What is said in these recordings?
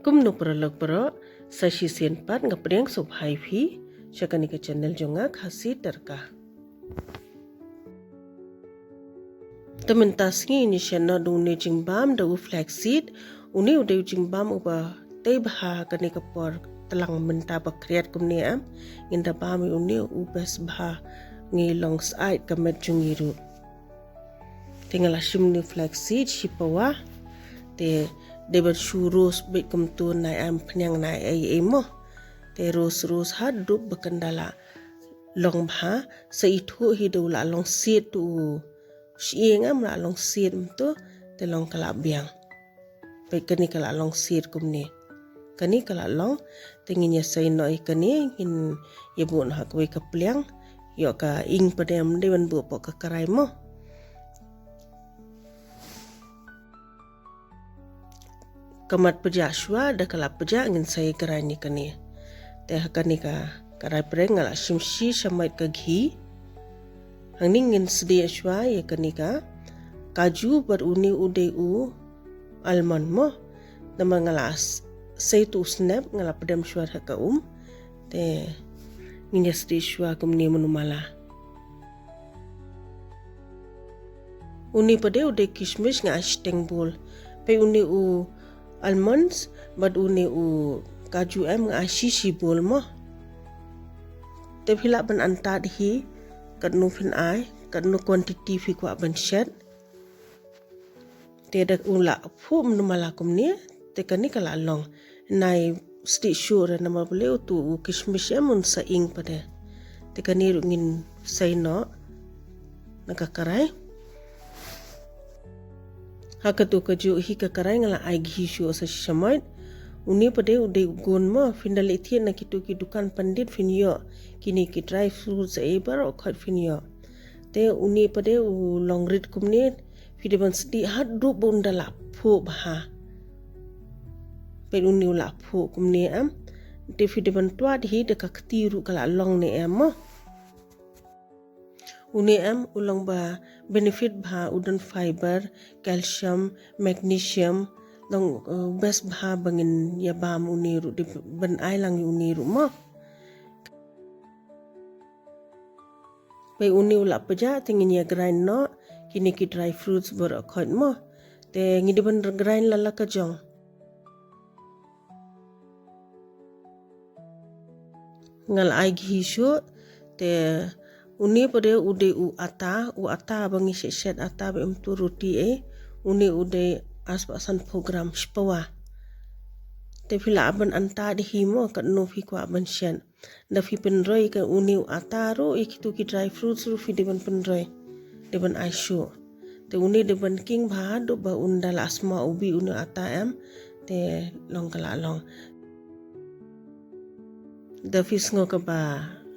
Kumno peralog pero sashi sienpat ngapriang sob haifi syakani ke channel jonga khasi terka. Tementasngi ini syana dune jingbam da flaxseed uni udah jingbam uba tei baha kani kapor telang menta bakriat kumni am inda bami uni ubes baha ngi longside kamet jungiru. Tinggal asyum ni flaxseed shipawa te debat syurus baik kumtu nai am penyang nai ai emo te ros hadup bekendala long baha seitu hidu la long seed tu sieng am la long seed tu te long kala biang baik kani kala long seed kumni kani kala long tengin ya sai noi kani in yebun hak we kapliang yo ka ing padam dewan bu pok karai mo kamat peja shwa da kala peja ngin sai karai ni kani te hakani ka karai preng ngala shimshi shamait ka ghi hangning ngin sedia shwa ye kani ka kaju beruni ude u almond mo nama ngalas sai tu snap ngala pedam shwa ka te ngin sedia shwa kumni menumala uni pade ude kishmish nga ashteng bol pe uni u almonds bad uni u kaju em nga shishi bol mo te phila ban anta hi kadnu fin ai kadnu quantity fi kwa ban shed te dak ula phu mala kumni te kani kala long nai sti sure na mabule tu kishmish em un sa ing pade te kani rungin sai no nakakarai hakatu kaju hi kakarai ngala ai ghi shu sa shamait uni pade ude gon ma findal ithien na kitu ki dukan pandit finyo kini ki dry fruits eber o khat finyo te uni pade u long rid kumne fideban sti hadu bundala phu bha pe uni ula phu kumne am te fideban twat hi de kaktiru kala long ne am uni am ulang ba benefit bha udan fiber calcium magnesium long best bha bangin ya bam uni ru di ban ai lang uni ru mo pe uni ula peja tingin ya grind no kini ki dry fruits ber khot mo te ngidi ban grind lala ka jong ngal ai ghi shu te uni pada ude u ata bangi shet ata be tu roti uni ude aspasan program spawa te fila aban anta di himo kat no fi kwa ban shen da fi penroi ka uni ata ro ikitu ki dry fruits ro fi de ban penroi de ban aisho te uni de ban king bha do ba undal asma ubi uni ata am te long kala long da fi sngo ka ba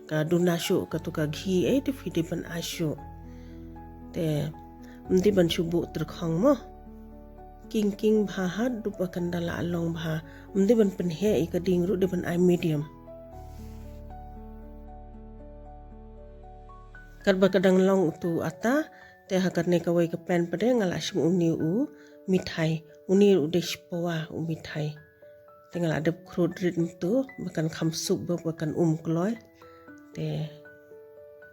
ka dunasyo ka to ka ghi te fide ban asyo te mdi ban shubu terkhang mo king bha du pa kandala along bha mdi ban penhe ka ding ru de ban ai medium karba kadang long tu ata te hakar ne ka wai ka plan pade ngala shim uni u mithai uni u de shpawa u mithai tinggal ada krodrit tu bahkan khamsuk bahkan kloy te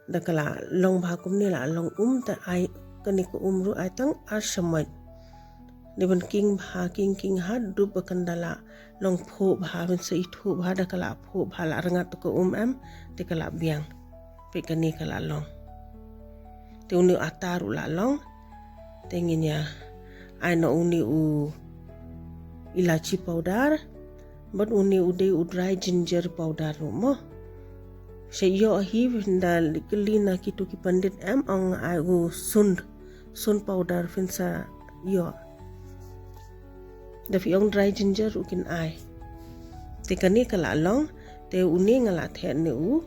dakala long bha kumni la long ta ai kani ko ru ai tang arsamat deban king ha du bakandala long pho bha ben sei thu bha dakala pho bha la rangat ko am te kala biang pe kani kala long te uni ataru la long tenginya ai no uni u ilachi powder but uni ude u dry ginger powder mo Shayo hi vindal kelina kitu ki pandit am ang agu sun powder finsa yo da fi ong dry ginger ukin ai te kani kala long te uni ngala the ne u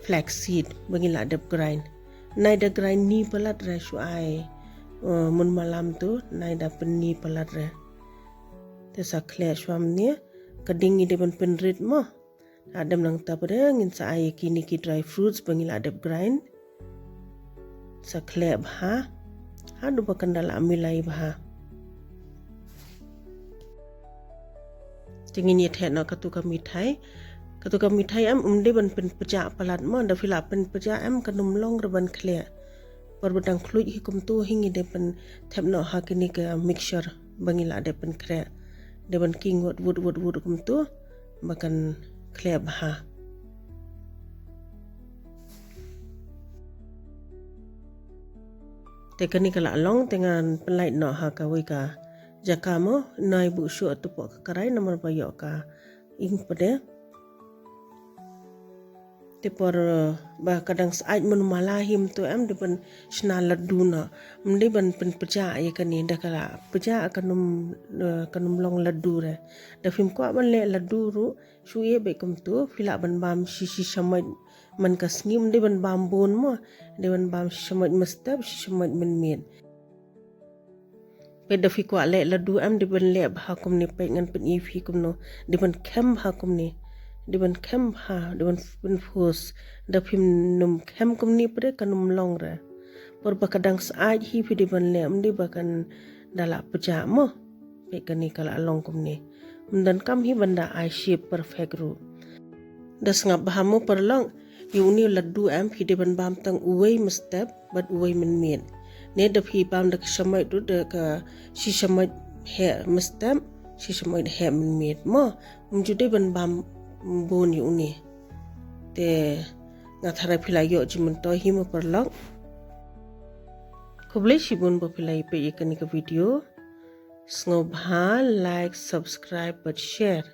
flaxseed bangila dep grind nai da grind ni palat ra shu ai mun malam tu nai da penni palat ra te sa khle shwam ne kading ide ban penrit mo adam nang ta pada ngin sa ai kini ki dry fruits bangila adap grind sa kleb ha adu bakandala amilai bha tingin ye the no katuka mithai am umde ban pen peja palat mo da fila pen peja am kanum long reban khle par badang khluj hi kum tu hingi de pen thep no ha kini ka mixture bangila de pen kre de ban king wot kum tu bakan khle bha te kani kala long dengan penlait no ha ka wika jakamo nai bu shu tu po karai nomor bayo ka ing pade te por ba kadang saat mun malahim tu am de ban shna laddu na mde ban pen peja ye kani da kala peja kanum long laddu re da fim ko ban le laddu ru shu ye be kum tu fila ban bam shi samaj man ka sngim de ban bam bon mo de ban bam samaj mastab samaj men men pe da fi ko le laddu am de ban le bha kum ni pe ngan pen i fi kum no de ban kem bha kum ni di ban kem ha di ban fus da phim num kem kum ni pre kanum long ra por bakadang saaj hi fi di ban lem di bakan dala peja mo pe kani kala long kum ni dan kam hi banda I shape perfect ru das ngap bahamo per long yuni laddu am fi di ban bam tang uwei mustep but uwei men men ne da fi bam da samai du da ka si samai he mustep si samai he men men mo jude ban bam bon yuni te ngathara philai yo jimun to himo perlong khoble shibun bo philai pe ekani ka video sngo bha like subscribe but share